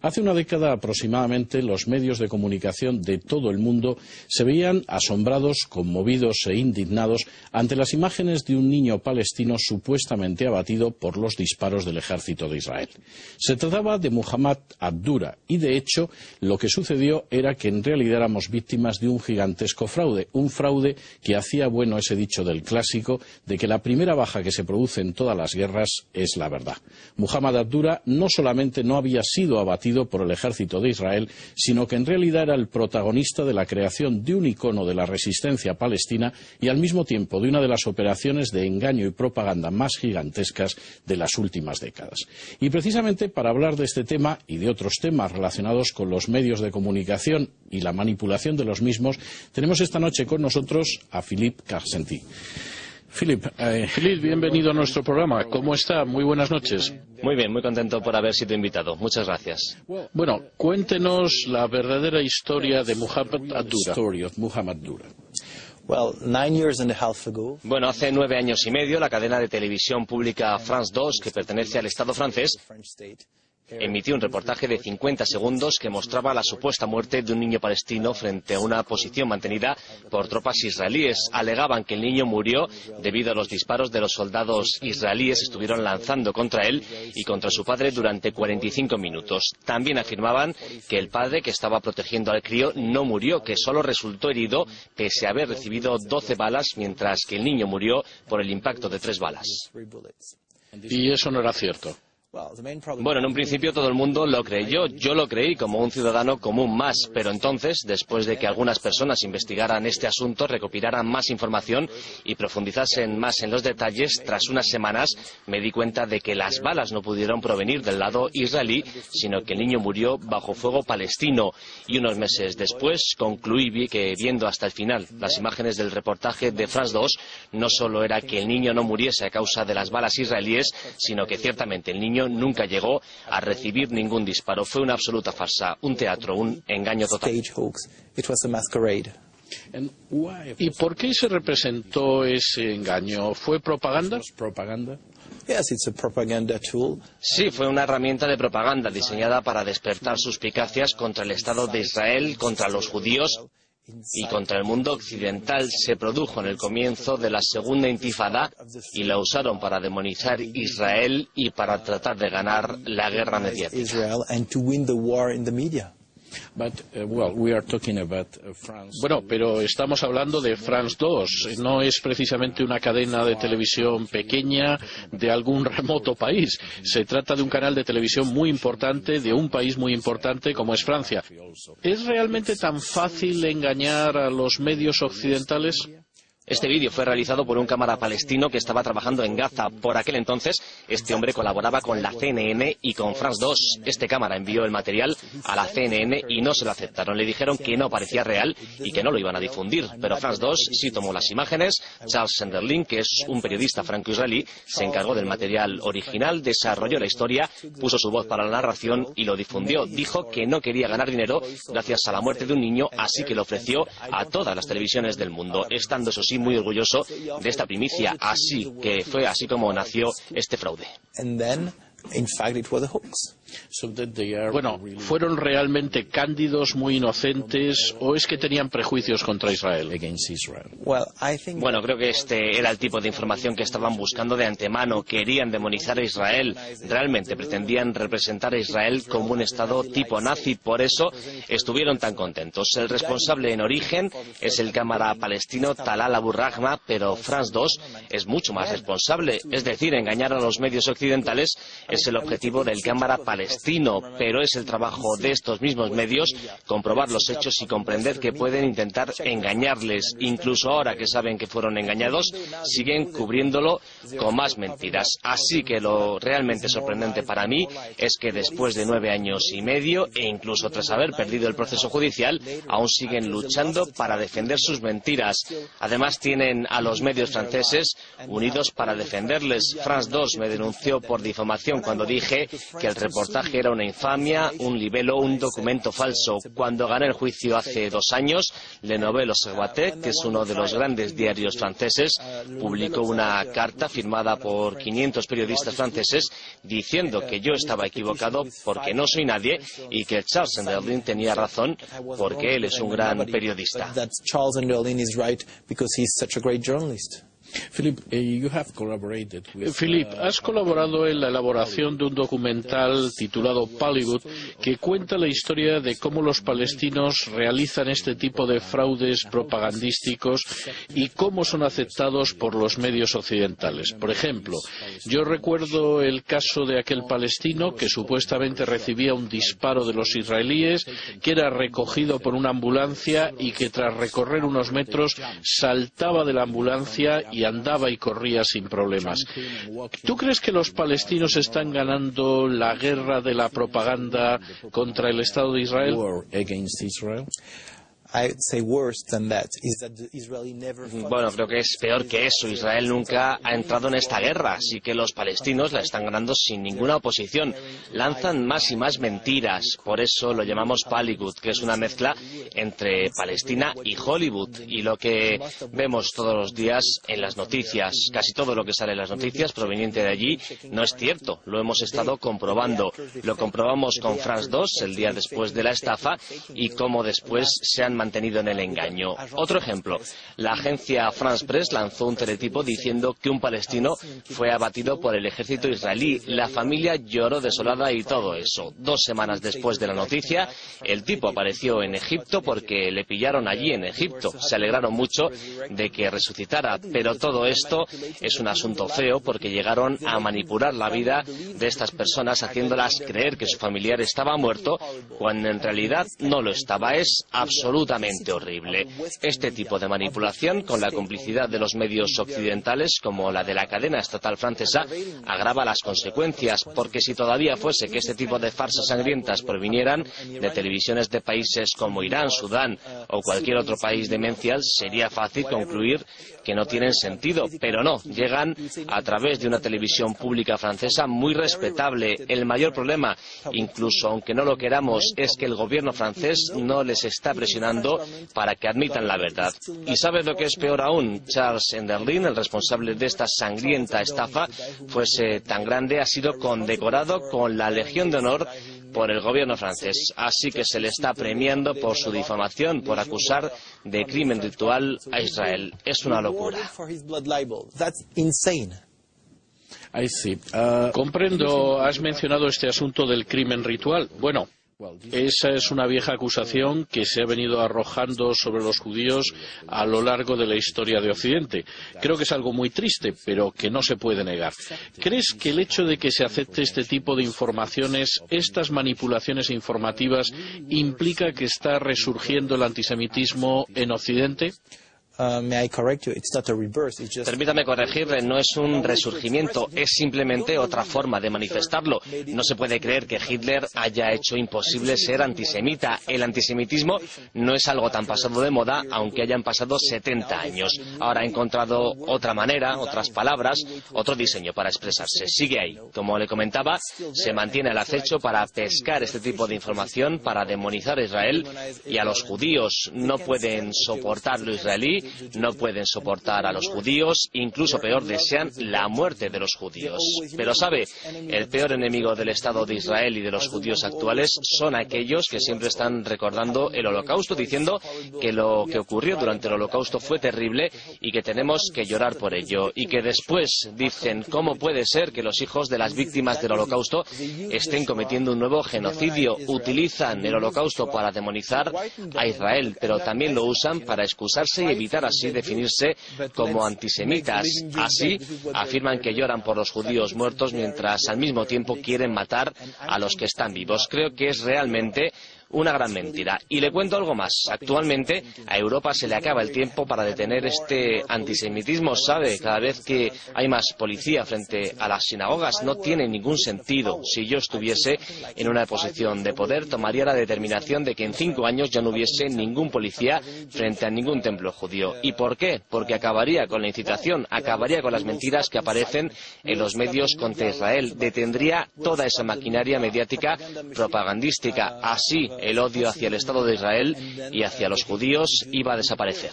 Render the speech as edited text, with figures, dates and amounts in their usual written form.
Hace una década aproximadamente los medios de comunicación de todo el mundo se veían asombrados, conmovidos e indignados ante las imágenes de un niño palestino supuestamente abatido por los disparos del ejército de Israel. Se trataba de Muhammad Abdurah y, de hecho, lo que sucedió era que en realidad éramos víctimas de un gigantesco fraude, un fraude que hacía bueno ese dicho del clásico de que la primera baja que se produce en todas las guerras es la verdad. Muhammad Abdurah no solamente no había sido abatido por el ejército de Israel, sino que en realidad era el protagonista de la creación de un icono de la resistencia palestina y al mismo tiempo de una de las operaciones de engaño y propaganda más gigantescas de las últimas décadas. Y precisamente para hablar de este tema y de otros temas relacionados con los medios de comunicación y la manipulación de los mismos, tenemos esta noche con nosotros a Philippe Carcenti. Philippe, bienvenido a nuestro programa. ¿Cómo está? Muy buenas noches. Muy bien, muy contento por haber sido invitado. Muchas gracias. Bueno, cuéntenos la verdadera historia de Muhammad Abdurah. Bueno, hace 9 años y medio, la cadena de televisión pública France 2, que pertenece al Estado francés, emitió un reportaje de 50 segundos que mostraba la supuesta muerte de un niño palestino frente a una posición mantenida por tropas israelíes. Alegaban que el niño murió debido a los disparos de los soldados israelíes que estuvieron lanzando contra él y contra su padre durante 45 minutos. También afirmaban que el padre, que estaba protegiendo al crío, no murió, que solo resultó herido pese a haber recibido 12 balas, mientras que el niño murió por el impacto de 3 balas. ¿Y eso no era cierto? Bueno, en un principio todo el mundo lo creyó, yo lo creí como un ciudadano común más, pero entonces, después de que algunas personas investigaran este asunto, recopilaran más información y profundizasen más en los detalles, tras unas semanas me di cuenta de que las balas no pudieron provenir del lado israelí, sino que el niño murió bajo fuego palestino. Y unos meses después concluí que, viendo hasta el final las imágenes del reportaje de France 2, no solo era que el niño no muriese a causa de las balas israelíes, sino que ciertamente el niño nunca llegó a recibir ningún disparo. Fue una absoluta farsa, un teatro, un engaño total. ¿Y por qué se representó ese engaño? ¿Fue propaganda? Sí, fue una herramienta de propaganda diseñada para despertar suspicacias contra el Estado de Israel, contra los judíos y contra el mundo occidental. Se produjo en el comienzo de la segunda intifada y la usaron para demonizar Israel y para tratar de ganar la guerra mediática. Bueno, pero estamos hablando de France 2, no es precisamente una cadena de televisión pequeña de algún remoto país. Se trata de un canal de televisión muy importante, de un país muy importante como es Francia. ¿Es realmente tan fácil engañar a los medios occidentales? Este vídeo fue realizado por un cámara palestino que estaba trabajando en Gaza. Por aquel entonces, este hombre colaboraba con la CNN y con France 2. Este cámara envió el material a la CNN y no se lo aceptaron. Le dijeron que no parecía real y que no lo iban a difundir. Pero France 2 sí tomó las imágenes. Charles Senderling, que es un periodista franco-israelí, se encargó del material original, desarrolló la historia, puso su voz para la narración y lo difundió. Dijo que no quería ganar dinero gracias a la muerte de un niño, así que lo ofreció a todas las televisiones del mundo, estando, eso sí, muy orgulloso de esta primicia. Así que fue así como nació este fraude. Bueno, ¿fueron realmente cándidos, muy inocentes, o es que tenían prejuicios contra Israel? Bueno, creo que este era el tipo de información que estaban buscando de antemano. Querían demonizar a Israel. Realmente pretendían representar a Israel como un Estado tipo nazi. Por eso estuvieron tan contentos. El responsable en origen es el cámara palestino Talal Abu Rahma, pero France 2 es mucho más responsable. Es decir, engañar a los medios occidentales es el objetivo del cámara palestino, pero es el trabajo de estos mismos medios comprobar los hechos y comprender que pueden intentar engañarles. Incluso ahora que saben que fueron engañados, siguen cubriéndolo con más mentiras. Así que lo realmente sorprendente para mí es que después de 9 años y medio, e incluso tras haber perdido el proceso judicial, aún siguen luchando para defender sus mentiras. Además, tienen a los medios franceses unidos para defenderles. France 2 me denunció por difamación información cuando dije que el reportaje era una infamia, un libelo, un documento falso. Cuando gané el juicio hace 2 años, Le Nouvel Observateur, que es uno de los grandes diarios franceses, publicó una carta firmada por 500 periodistas franceses diciendo que yo estaba equivocado porque no soy nadie y que Charles Enderlin tenía razón porque él es un gran periodista. Philip, has colaborado en la elaboración de un documental titulado Pallywood que cuenta la historia de cómo los palestinos realizan este tipo de fraudes propagandísticos y cómo son aceptados por los medios occidentales. Por ejemplo, yo recuerdo el caso de aquel palestino que supuestamente recibía un disparo de los israelíes, que era recogido por una ambulancia y que tras recorrer unos metros saltaba de la ambulancia y andaba y corría sin problemas. ¿Tú crees que los palestinos están ganando la guerra de la propaganda contra el Estado de Israel? Bueno, creo que es peor que eso. Israel nunca ha entrado en esta guerra, así que los palestinos la están ganando sin ninguna oposición. Lanzan más y más mentiras, por eso lo llamamos Pallywood, que es una mezcla entre Palestina y Hollywood. Y lo que vemos todos los días en las noticias, casi todo lo que sale en las noticias proveniente de allí, no es cierto. Lo hemos estado comprobando. Lo comprobamos con France 2 el día después de la estafa y cómo después se han mantenido en el engaño. Otro ejemplo, la agencia France Press lanzó un teletipo diciendo que un palestino fue abatido por el ejército israelí. La familia lloró desolada y todo eso. 2 semanas después de la noticia, el tipo apareció en Egipto porque le pillaron allí en Egipto. Se alegraron mucho de que resucitara, pero todo esto es un asunto feo porque llegaron a manipular la vida de estas personas haciéndolas creer que su familiar estaba muerto cuando en realidad no lo estaba. Es absolutamente horrible. Este tipo de manipulación, con la complicidad de los medios occidentales, como la de la cadena estatal francesa, agrava las consecuencias, porque si todavía fuese que este tipo de farsas sangrientas provinieran de televisiones de países como Irán, Sudán o cualquier otro país demencial, sería fácil concluir que no tienen sentido, pero no, llegan a través de una televisión pública francesa muy respetable. El mayor problema, incluso aunque no lo queramos, es que el gobierno francés no les está presionando para que admitan la verdad. ¿Y sabes lo que es peor aún? Charles Enderlin, el responsable de esta sangrienta estafa, fuese tan grande, ha sido condecorado con la Legión de Honor por el gobierno francés. Así que se le está premiando por su difamación, por acusar de crimen ritual a Israel. Es una locura. Comprendo, has mencionado este asunto del crimen ritual. Bueno, esa es una vieja acusación que se ha venido arrojando sobre los judíos a lo largo de la historia de Occidente. Creo que es algo muy triste, pero que no se puede negar. ¿Crees que el hecho de que se acepte este tipo de informaciones, estas manipulaciones informativas, implica que está resurgiendo el antisemitismo en Occidente? Permítame corregirle, no es un resurgimiento, es simplemente otra forma de manifestarlo. No se puede creer que Hitler haya hecho imposible ser antisemita. El antisemitismo no es algo tan pasado de moda, aunque hayan pasado 70 años. Ahora ha encontrado otra manera, otras palabras, otro diseño para expresarse. Sigue ahí. Como le comentaba, se mantiene al acecho para pescar este tipo de información, para demonizar a Israel y a los judíos. No pueden soportar lo israelí, no pueden soportar a los judíos, incluso peor, desean la muerte de los judíos. Pero sabe, el peor enemigo del Estado de Israel y de los judíos actuales son aquellos que siempre están recordando el Holocausto, diciendo que lo que ocurrió durante el Holocausto fue terrible y que tenemos que llorar por ello. Y que después dicen, ¿cómo puede ser que los hijos de las víctimas del Holocausto estén cometiendo un nuevo genocidio? Utilizan el Holocausto para demonizar a Israel, pero también lo usan para excusarse y evitar así definirse como antisemitas. Así afirman que lloran por los judíos muertos mientras al mismo tiempo quieren matar a los que están vivos. Creo que es realmente una gran mentira. Y le cuento algo más. Actualmente a Europa se le acaba el tiempo para detener este antisemitismo. Sabe, cada vez que hay más policía frente a las sinagogas no tiene ningún sentido. Si yo estuviese en una posición de poder, tomaría la determinación de que en 5 años ya no hubiese ningún policía frente a ningún templo judío. ¿Y por qué? Porque acabaría con la incitación, acabaría con las mentiras que aparecen en los medios contra Israel. Detendría toda esa maquinaria mediática propagandística. Así, el odio hacia el Estado de Israel y hacia los judíos iba a desaparecer.